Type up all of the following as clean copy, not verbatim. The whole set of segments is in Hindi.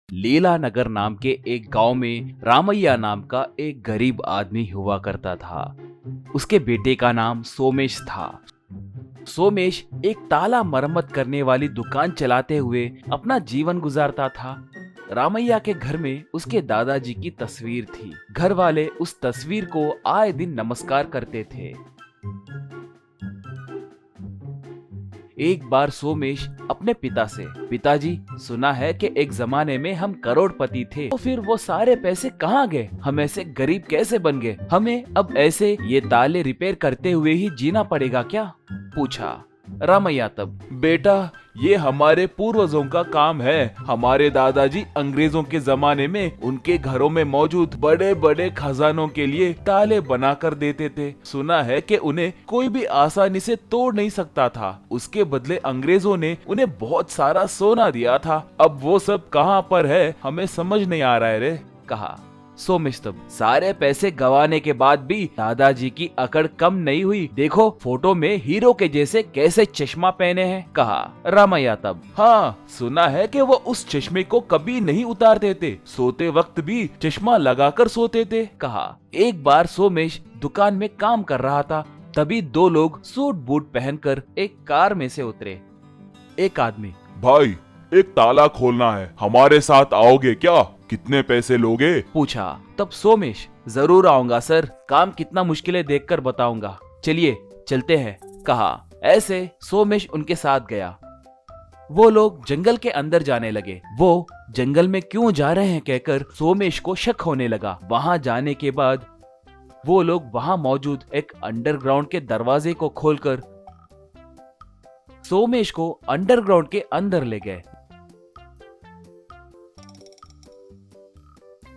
लीला नगर नाम के एक गांव में रामैया नाम का एक गरीब आदमी हुआ करता था। उसके बेटे का नाम सोमेश था। सोमेश एक ताला मरम्मत करने वाली दुकान चलाते हुए अपना जीवन गुजारता था। रामैया के घर में उसके दादाजी की तस्वीर थी। घर वाले उस तस्वीर को आए दिन नमस्कार करते थे। एक बार सोमेश अपने पिता से, पिताजी, सुना है कि एक जमाने में हम करोड़पति थे, तो फिर वो सारे पैसे कहाँ गए? हम ऐसे गरीब कैसे बन गए? हमें अब ऐसे ये ताले रिपेयर करते हुए ही जीना पड़ेगा क्या? पूछा। रामैया तब, बेटा, ये हमारे पूर्वजों का काम है। हमारे दादाजी अंग्रेजों के जमाने में उनके घरों में मौजूद बड़े बड़े खजानों के लिए ताले बना कर देते थे। सुना है कि उन्हें कोई भी आसानी से तोड़ नहीं सकता था। उसके बदले अंग्रेजों ने उन्हें बहुत सारा सोना दिया था। अब वो सब कहाँ पर है, हमें समझ नहीं आ रहा है रे, कहा। सोमेश तब, सारे पैसे गंवाने के बाद भी दादाजी की अकड़ कम नहीं हुई। देखो फोटो में हीरो के जैसे कैसे चश्मा पहने हैं, कहा। रामैया तब, हाँ, सुना है कि वो उस चश्मे को कभी नहीं उतारते थे, सोते वक्त भी चश्मा लगाकर सोते थे, कहा। एक बार सोमेश दुकान में काम कर रहा था, तभी दो लोग सूट बूट पहनकर एक कार में से उतरे। एक आदमी, भाई, एक ताला खोलना है, हमारे साथ आओगे क्या? कितने पैसे लोगे? पूछा। तब सोमेश, जरूर आऊंगा सर, काम कितना मुश्किल है देखकर बताऊंगा, चलिए चलते हैं, कहा। ऐसे सोमेश उनके साथ गया। वो लोग जंगल के अंदर जाने लगे। वो जंगल में क्यों जा रहे हैं कहकर सोमेश को शक होने लगा। वहां जाने के बाद वो लोग वहां मौजूद एक अंडरग्राउंड के दरवाजे को खोलकर सोमेश को अंडरग्राउंड के अंदर ले गए।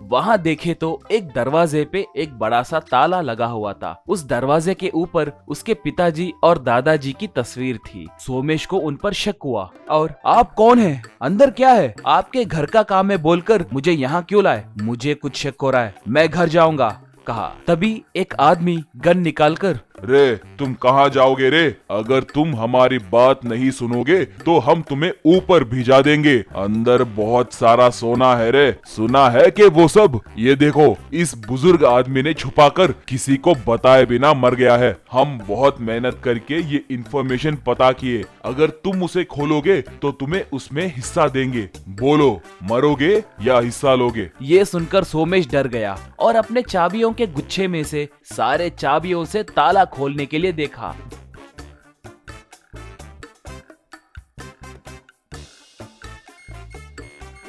वहां देखे तो एक दरवाजे पे एक बड़ा सा ताला लगा हुआ था। उस दरवाजे के ऊपर उसके पिताजी और दादाजी की तस्वीर थी। सोमेश को उन पर शक हुआ और, आप कौन हैं? अंदर क्या है? आपके घर का काम है बोलकर मुझे यहाँ क्यों लाए? मुझे कुछ शक हो रहा है, मैं घर जाऊंगा, कहा। तभी एक आदमी गन निकालकर, रे, तुम कहाँ जाओगे रे? अगर तुम हमारी बात नहीं सुनोगे तो हम तुम्हें ऊपर भिजा देंगे। अंदर बहुत सारा सोना है रे। सुना है कि वो सब, ये देखो, इस बुजुर्ग आदमी ने छुपाकर किसी को बताए बिना मर गया है। हम बहुत मेहनत करके ये इन्फॉर्मेशन पता किए। अगर तुम उसे खोलोगे तो तुम्हें उसमें हिस्सा देंगे। बोलो, मरोगे या हिस्सा लोगे? ये सुनकर सोमेश डर गया और अपने चाबियों के गुच्छे में से सारे चाबियों से ताला खोलने के लिए देखा।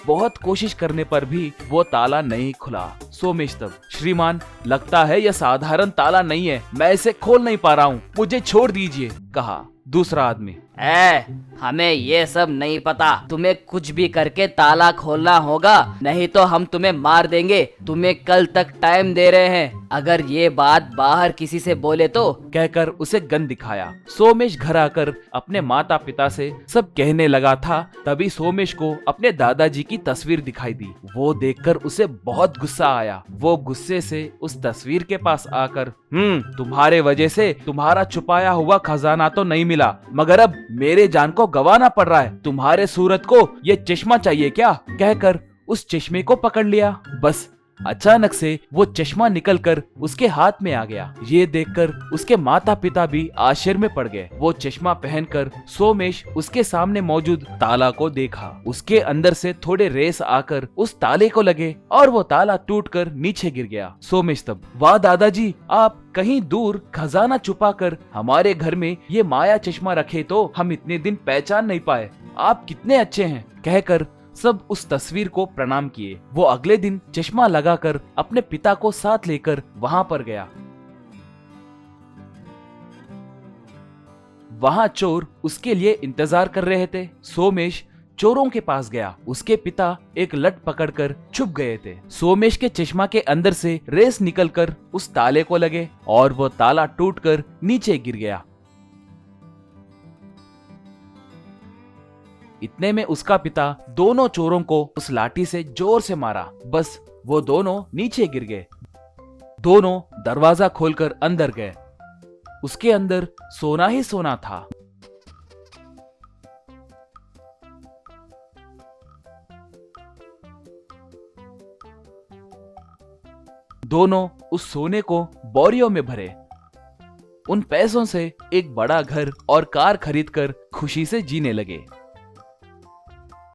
बहुत कोशिश करने पर भी वो ताला नहीं खुला। सोमेश तब, श्रीमान, लगता है यह साधारण ताला नहीं है, मैं इसे खोल नहीं पा रहा हूँ, मुझे छोड़ दीजिए, कहा। दूसरा आदमी, हमें ये सब नहीं पता, तुम्हें कुछ भी करके ताला खोलना होगा, नहीं तो हम तुम्हें मार देंगे। तुम्हें कल तक टाइम दे रहे हैं, अगर ये बात बाहर किसी से बोले तो, कहकर उसे गन दिखाया। सोमेश घर आकर अपने माता पिता से सब कहने लगा था। तभी सोमेश को अपने दादाजी की तस्वीर दिखाई दी। वो देखकर उसे बहुत गुस्सा आया। वो गुस्से से उस तस्वीर के पास आकर, तुम्हारे वजह से तुम्हारा छुपाया हुआ खजाना तो नहीं मिला, मगर अब मेरे जान को गंवाना पड़ रहा है। तुम्हारे सूरत को ये चश्मा चाहिए क्या? कहकर उस चश्मे को पकड़ लिया। बस अचानक से वो चश्मा निकलकर उसके हाथ में आ गया। ये देखकर उसके माता पिता भी आश्चर्य में पड़ गए। वो चश्मा पहनकर सोमेश उसके सामने मौजूद ताला को देखा। उसके अंदर से थोड़े रेस आकर उस ताले को लगे और वो ताला टूटकर नीचे गिर गया। सोमेश तब, वाह दादाजी, आप कहीं दूर खजाना छुपाकर हमारे घर में ये माया चश्मा रखे तो हम इतने दिन पहचान नहीं पाए। आप कितने अच्छे हैं, कहकर सब उस तस्वीर को प्रणाम किए। वो अगले दिन चश्मा लगाकर अपने पिता को साथ लेकर वहां पर गया। वहां चोर उसके लिए इंतजार कर रहे थे। सोमेश चोरों के पास गया। उसके पिता एक लट पकड़कर छुप गए थे। सोमेश के चश्मा के अंदर से रेस निकलकर उस ताले को लगे और वो ताला टूटकर नीचे गिर गया। इतने में उसका पिता दोनों चोरों को उस लाठी से जोर से मारा। बस वो दोनों नीचे गिर गए। दोनों दरवाजा खोलकर अंदर गए। उसके अंदर सोना ही सोना था। दोनों उस सोने को बोरियों में भरे। उन पैसों से एक बड़ा घर और कार खरीदकर खुशी से जीने लगे।